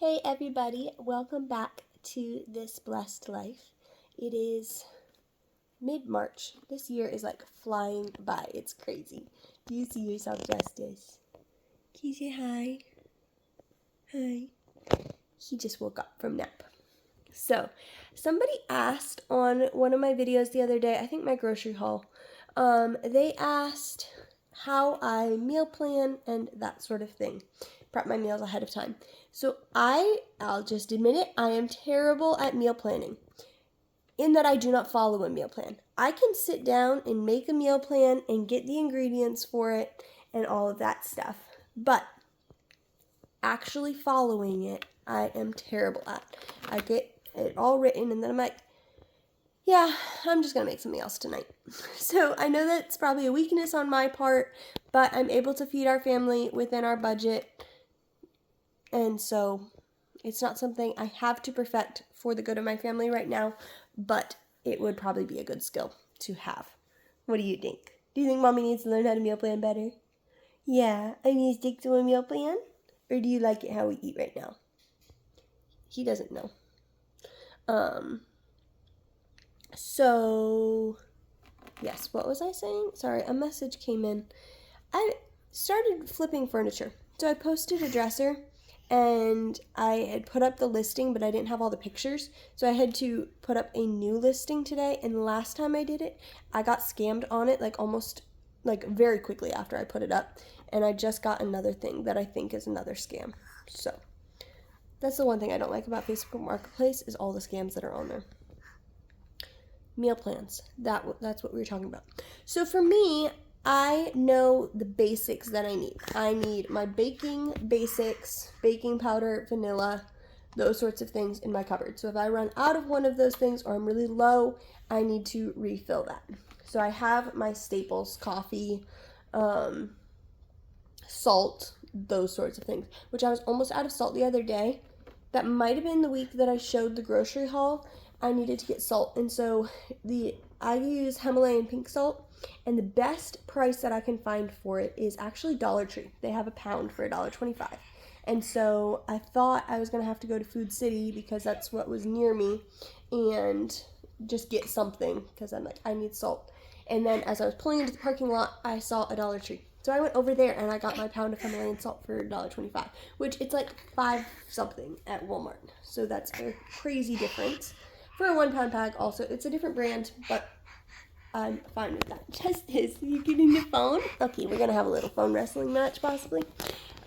Hey everybody, welcome back to This Blessed Life. It is mid-March. This year is like flying by. It's crazy. Do you see yourself, Justice? Can you say hi? Hi. He just woke up from nap. So, somebody asked on one of my videos the other day, I think my grocery haul, they asked how I meal plan and that sort of thing. Prep my meals ahead of time. So I'll just admit it, I am terrible at meal planning in that I do not follow a meal plan. I can sit down and make a meal plan and get the ingredients for it and all of that stuff. But actually following it, I am terrible at. I get it all written and then I'm like, yeah, I'm just going to make something else tonight. So I know that's probably a weakness on my part, but I'm able to feed our family within our budget. And so it's not something I have to perfect for the good of my family right now, but it would probably be a good skill to have. What do you think? Do you think Mommy needs to learn how to meal plan better? Yeah, I need to stick to a meal plan? Or do you like it how we eat right now? He doesn't know. So, yes, what was I saying? Sorry, a message came in. I started flipping furniture. So I posted a dresser and I had put up the listing, but I didn't have all the pictures. So I had to put up a new listing today. And last time I did it, I got scammed on it almost very quickly after I put it up. And I just got another thing that I think is another scam. So that's the one thing I don't like about Facebook Marketplace is all the scams that are on there. Meal plans. That's what we were talking about. So for me, I know the basics that I need. I need my baking basics, baking powder, vanilla, those sorts of things in my cupboard. So if I run out of one of those things or I'm really low, I need to refill that. So I have my staples, coffee, salt, those sorts of things, which I was almost out of salt the other day. That might have been the week that I showed the grocery haul. I needed to get salt, and so I use Himalayan pink salt, and the best price that I can find for it is actually Dollar Tree. They have a pound for $1.25. And so I thought I was going to have to go to Food City because that's what was near me and just get something because I'm like, I need salt. And then as I was pulling into the parking lot, I saw a Dollar Tree. So I went over there and I got my pound of Himalayan salt for $1.25, which it's like 5 something at Walmart. So that's a crazy difference. For a 1 pound bag also, it's a different brand, but I'm fine with that. Justice, you getting the phone? Okay, we're gonna have a little phone wrestling match possibly.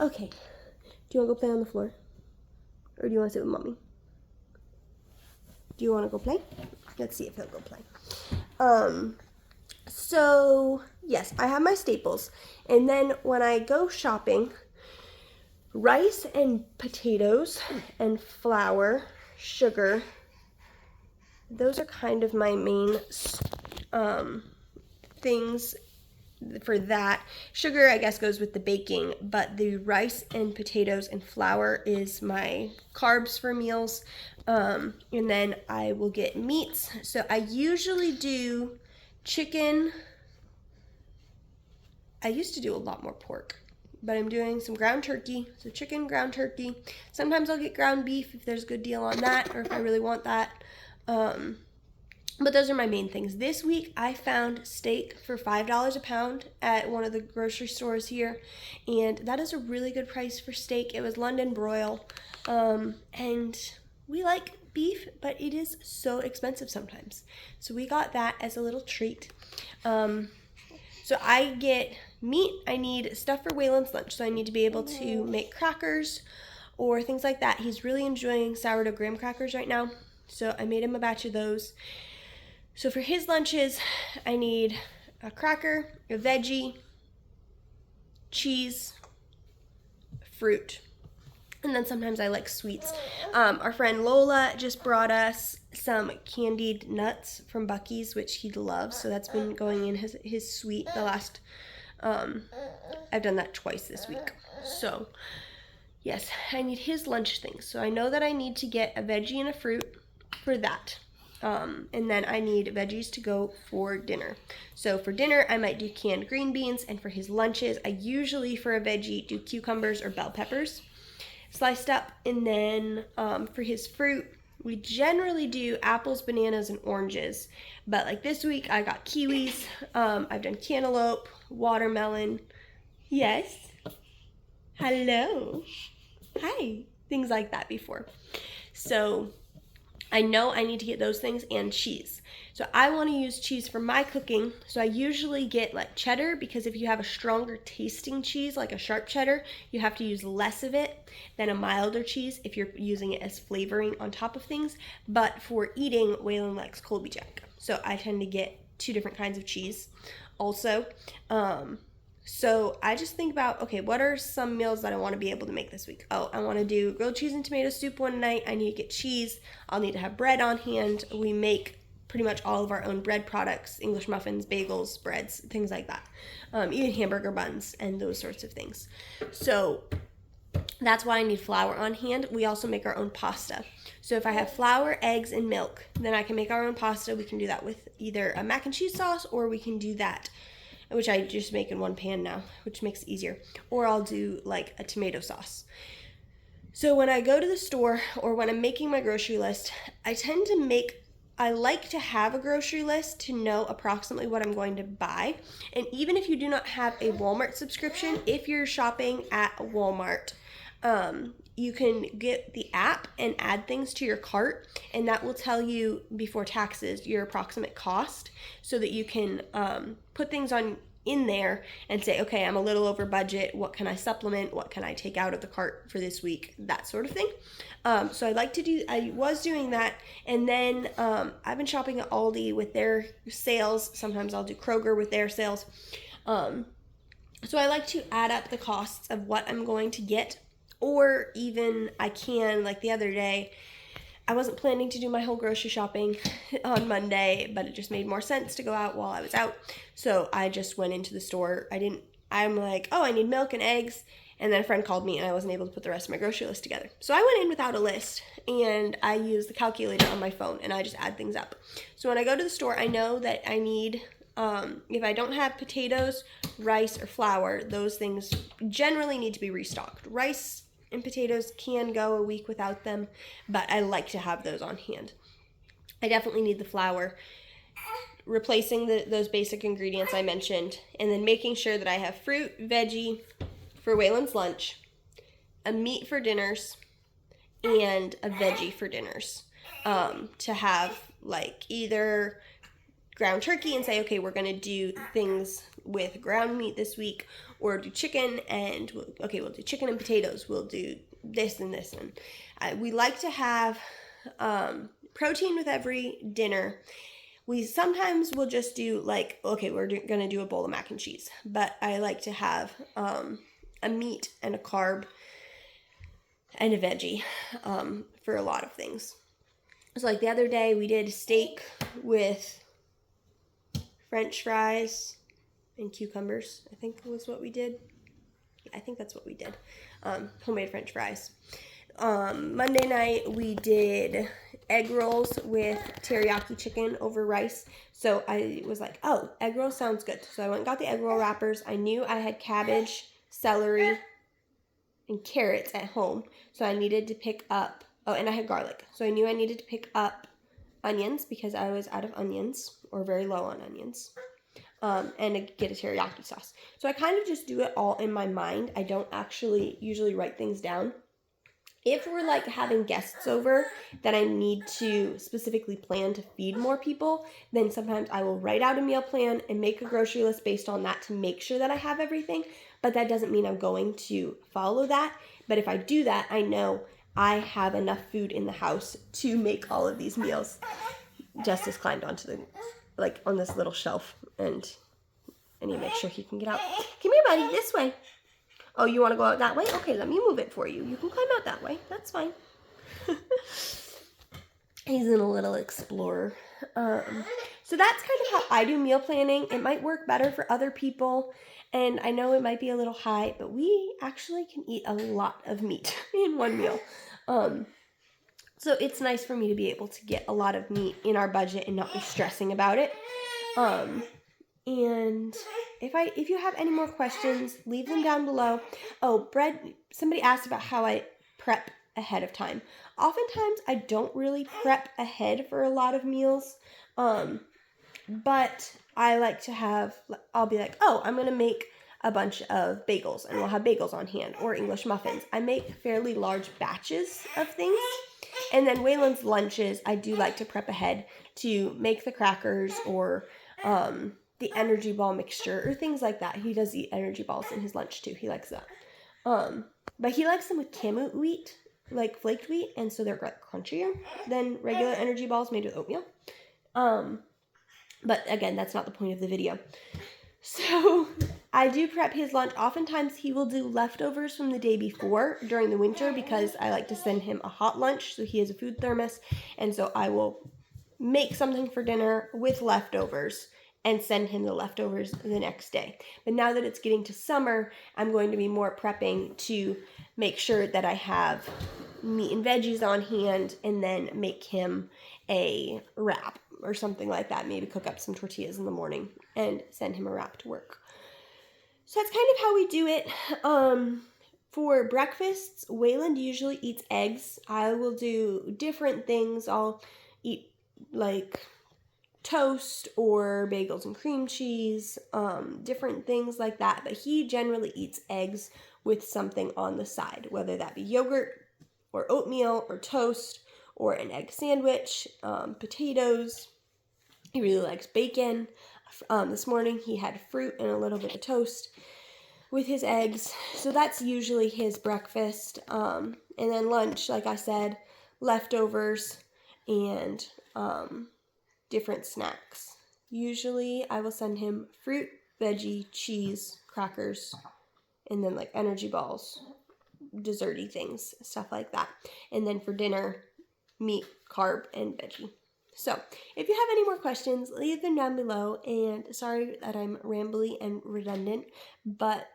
Okay, do you wanna go play on the floor? Or do you wanna sit with Mommy? Do you wanna go play? Let's see if he'll go play. So yes, I have my staples. And then when I go shopping, rice and potatoes and flour, sugar, those are kind of my main things for that. Sugar, I guess, goes with the baking, but the rice and potatoes and flour is my carbs for meals. And then I will get meats. So I usually do chicken. I used to do a lot more pork, but I'm doing some ground turkey. So chicken, ground turkey. Sometimes I'll get ground beef if there's a good deal on that or if I really want that. But those are my main things. This week I found steak for $5 a pound at one of the grocery stores here, and that is a really good price for steak. It was London broil, and we like beef, but it is so expensive sometimes. So we got that as a little treat. So I get meat. I need stuff for Waylon's lunch, so I need to be able to make crackers or things like that. He's really enjoying sourdough graham crackers right now, so I made him a batch of those. So for his lunches, I need a cracker, a veggie, cheese, fruit, and then sometimes I like sweets. Our friend Lola just brought us some candied nuts from Buc-ee's, which he loves, so that's been going in his sweet the last, I've done that twice this week. So yes, I need his lunch things. So I know that I need to get a veggie and a fruit for that. And then I need veggies to go for dinner. So for dinner, I might do canned green beans, and for his lunches, I usually for a veggie do cucumbers or bell peppers. sliced up. And then for his fruit, we generally do apples, bananas, and oranges. But like this week, I got kiwis. I've done cantaloupe, watermelon. Yes. Hello. Hi. Things like that before. So I know I need to get those things and cheese. So I want to use cheese for my cooking. So I usually get like cheddar, because if you have a stronger tasting cheese, like a sharp cheddar, you have to use less of it than a milder cheese if you're using it as flavoring on top of things. But for eating, Waylon likes Colby Jack. So I tend to get 2 different kinds of cheese also. So I just think about, okay, what are some meals that I want to be able to make this week? Oh, I want to do grilled cheese and tomato soup one night. I need to get cheese. I'll need to have bread on hand. We make pretty much all of our own bread products, English muffins, bagels, breads, things like that. Even hamburger buns and those sorts of things. So that's why I need flour on hand. We also make our own pasta. So if I have flour, eggs, and milk, then I can make our own pasta. We can do that with either a mac and cheese sauce, or we can do that, which I just make in one pan now, which makes it easier. Or I'll do like a tomato sauce. So when I go to the store or when I'm making my grocery list, I like to have a grocery list to know approximately what I'm going to buy. And even if you do not have a Walmart subscription, if you're shopping at Walmart, you can get the app and add things to your cart, and that will tell you before taxes your approximate cost, so that you can put things in there and say, okay, I'm a little over budget. What can I supplement? What can I take out of the cart for this week? That sort of thing. So I was doing that. And then I've been shopping at Aldi with their sales. Sometimes I'll do Kroger with their sales. So I like to add up the costs of what I'm going to get, or even I can, like the other day, I wasn't planning to do my whole grocery shopping on Monday, but it just made more sense to go out while I was out. So I just went into the store. I'm like, oh, I need milk and eggs. And then a friend called me and I wasn't able to put the rest of my grocery list together. So I went in without a list, and I use the calculator on my phone, and I just add things up. So when I go to the store, I know that I need, if I don't have potatoes, rice, or flour, those things generally need to be restocked. Rice and potatoes can go a week without them, but I like to have those on hand. I definitely need the flour, replacing those basic ingredients I mentioned, and then making sure that I have fruit, veggie for Waylon's lunch, a meat for dinners, and a veggie for dinners. To have like either ground turkey and say, okay, we're going to do things with ground meat this week, or do chicken and, we'll do chicken and potatoes. We'll do this and this. And we like to have protein with every dinner. We sometimes will just do like, okay, we're going to do a bowl of mac and cheese. But I like to have a meat and a carb and a veggie for a lot of things. So like the other day we did steak with French fries and cucumbers, I think was what we did. I think that's what we did. Homemade French fries. Monday night we did egg rolls with teriyaki chicken over rice. So I was like, oh, egg roll sounds good. So I went and got the egg roll wrappers. I knew I had cabbage, celery, and carrots at home. So I needed to pick up, and I had garlic. So I knew I needed to pick up onions because I was out of onions, or very low on onions, and get a teriyaki sauce. So I kind of just do it all in my mind. I don't actually usually write things down. If we're like having guests over that I need to specifically plan to feed more people, then sometimes I will write out a meal plan and make a grocery list based on that to make sure that I have everything. But that doesn't mean I'm going to follow that. But if I do that, I know I have enough food in the house to make all of these meals. Justice climbed onto on this little shelf, and I need to make sure he can get out. Come here, buddy, this way. Oh, you want to go out that way? Okay, let me move it for you. You can climb out that way. That's fine. He's in a little explorer. So that's kind of how I do meal planning. It might work better for other people, and I know it might be a little high, but we actually can eat a lot of meat in one meal. So it's nice for me to be able to get a lot of meat in our budget and not be stressing about it. And if you have any more questions, leave them down below. Oh, bread. Somebody asked about how I prep ahead of time. Oftentimes, I don't really prep ahead for a lot of meals, but I like to have, I'll be like, oh, I'm going to make a bunch of bagels, and we'll have bagels on hand, or English muffins. I make fairly large batches of things. And then Waylon's lunches, I do like to prep ahead to make the crackers or the energy ball mixture or things like that. He does eat energy balls in his lunch too. He likes that. But he likes them with kamut wheat, like flaked wheat, and so they're crunchier than regular energy balls made with oatmeal. But again, that's not the point of the video. So I do prep his lunch. Oftentimes he will do leftovers from the day before during the winter because I like to send him a hot lunch. So he has a food thermos. And so I will make something for dinner with leftovers and send him the leftovers the next day. But now that it's getting to summer, I'm going to be more prepping to make sure that I have meat and veggies on hand and then make him a wrap or something like that. Maybe cook up some tortillas in the morning and send him a wrap to work. So that's kind of how we do it. For breakfasts, Waylon usually eats eggs. I will do different things. I'll eat like toast or bagels and cream cheese, different things like that. But he generally eats eggs with something on the side, whether that be yogurt or oatmeal or toast or an egg sandwich, potatoes. He really likes bacon. This morning he had fruit and a little bit of toast with his eggs. So that's usually his breakfast. And then lunch, like I said, leftovers and different snacks. Usually I will send him fruit, veggie, cheese, crackers, and then like energy balls, desserty things, stuff like that. And then for dinner, meat, carb, and veggie. So if you have any more questions, leave them down below. And sorry that I'm rambly and redundant, but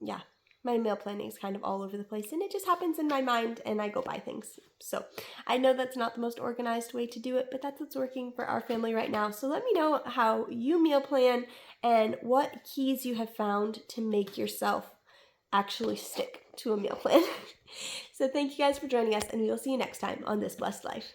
yeah, my meal planning is kind of all over the place and it just happens in my mind and I go buy things. So I know that's not the most organized way to do it, but that's what's working for our family right now. So let me know how you meal plan and what keys you have found to make yourself actually stick to a meal plan. So thank you guys for joining us and we will see you next time on This Blessed Life.